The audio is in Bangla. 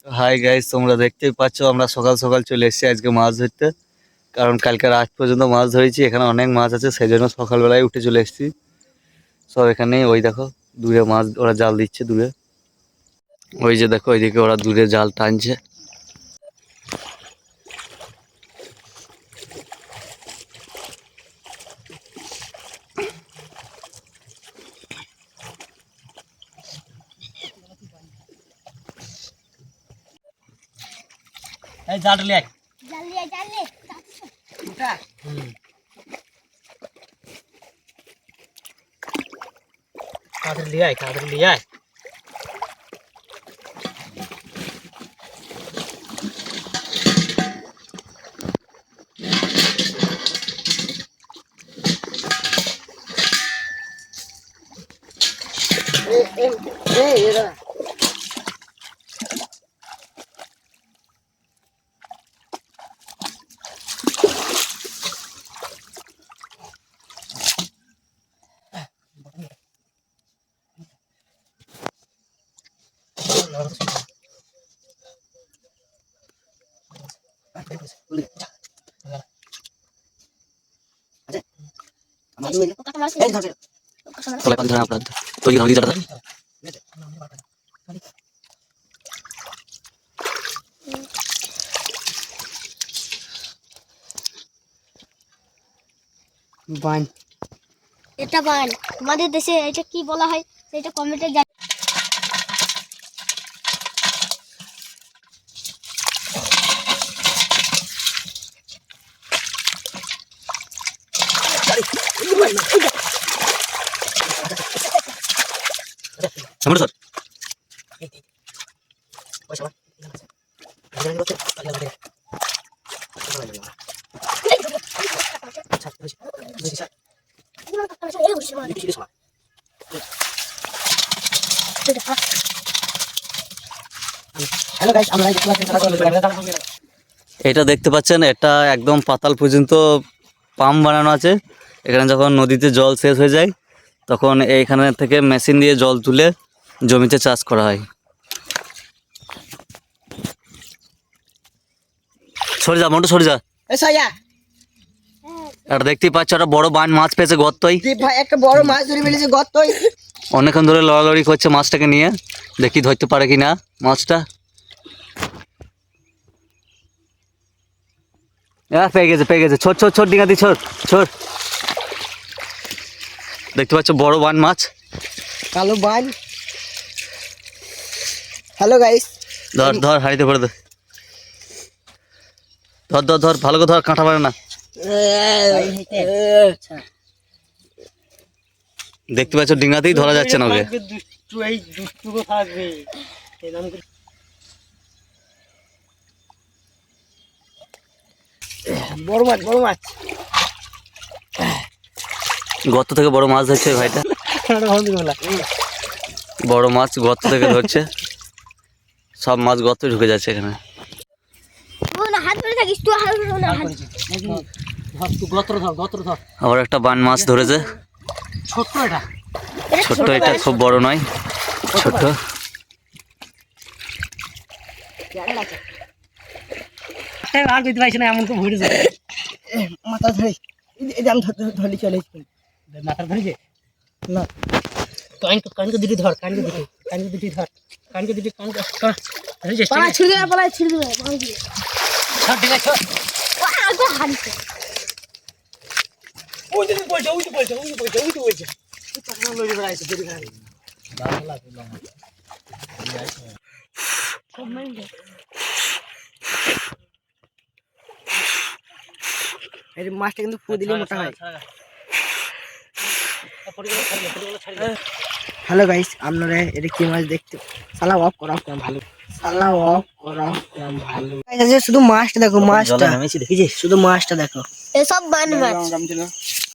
হাই গাইস, তোমরা দেখতেই পাচ্ছ আমরা সকাল সকাল চলে এসেছি আজকে মাছ ধরতে। কারণ কালকে রাত পর্যন্ত মাছ ধরেছি, এখানে অনেক মাছ আছে, সেই জন্য সকালবেলায় উঠে চলে এসেছি। সব এখানে ওই দেখো দূরে মাছ ওরা জাল দিচ্ছে দূরে, ওই যে দেখো ওইদিকে ওরা দূরে জাল টানছে। জাল লিয়ে কাদের লিয়ে আয় বান। এটা বান আমাদের দেশে এটা কি বলা হয় সেটা কমেন্টে জানান। এটা দেখতে পাচ্ছেন, এটা একদম পাতাল পর্যন্ত পাম্প বানানো আছে। এখানে যখন নদীতে জল শেষ হয়ে যায় তখন এইখানে থেকে মেশিন দিয়ে জল তুলে জমিতে চাষ করা হয়। সরে যা মোটু, সরে যা। এটা দেখতেই পাচ্ছ, একটা বড় বান মাছ পেয়েছে গর্তই। ভাই একটা বড় মাছ ধরে ফেলেছে গর্তই। অনেকক্ষণ ধরে লড়ালড়ি করছে মাছটাকে নিয়ে, দেখি ধরতে পারে কিনা মাছটা। পেয়ে গেছে, পেয়ে গেছে। ছোট ছোট ছোট ডিঙাতি, ছোট ছোট। দেখতে পাচ্ছ বড় বান মাছ, কালো বান। হ্যালো গাইস, ধর ধর হাড়িতে ভরে দে। ধর ধর ধর, ভালো করে ধর, কাঁটা পারে না। দেখতে পাচ্ছ ডিঙাতেই ধরা যাচ্ছে না ওকে। বড় মাছ, বড় মাছ। গর্ত থেকে বড় মাছ ধরছে ভাইটা। বড় মাছ গর্ত থেকে ধরছে, সব মাছ গর্তে ঢুকে যাচ্ছে এখানে। আবার একটা বান মাছ ধরেছে, ছোট্ট এটা, ছোট্ট এটা, খুব বড় নয়, ছোট্ট। আর দিতে পারছি না, এমন তো ভরে যায় মাথা ধরে। এই যে আমি ধরে চলে মাথা ধরেছে না। কানকে দুটি ধর, কানকে দুটি, কানকে দুটি ধর, কানকে দুটি, কানকে ধরেছিস। পালা ছিড়ে দেবে, পালা ছিড়ে দেবে। ছাড় দিলে ছাড়। আগে হারিছে। ওই যে বলছে, ওই যে বলছে, ওই যে বলছে, ওই যে বলছে। তুই টাকা লইতে রাইছে, দেরি করে। ভালো লাগে লং। খুব মেন্দে। এই মাছটা কিন্তু ফু দিলে মোটা হয়। হ্যালো গাইস, আপনারা এটা কি মাছ দেখতে? সালা অফ করা ভালো, সালা অফ করা ভালো। শুধু মাছটা দেখো, মাছটা শুধু মাছটা দেখো। এসব বান মাছ।